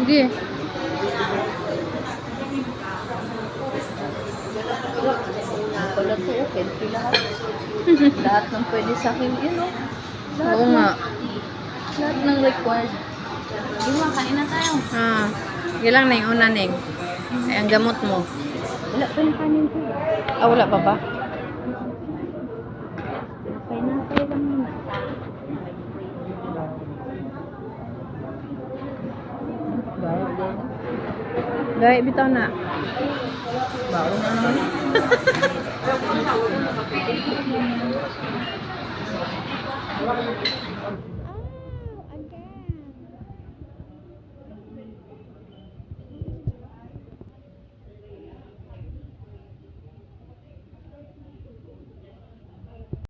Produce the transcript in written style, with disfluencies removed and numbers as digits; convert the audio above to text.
Sige. Pala to, okay. Lahat. Lahat ng pwede sa akin, yun o. Oo nga. Lahat ng required. Di ba, kain na tayo. Ilang na yung una, Neng? Ay, ang gamot mo. Wala pa yung kanin ko. Wala pa ba? Okay na, tayo lang muna. Gaya din. Gaya, bitaw na. Baon na naman.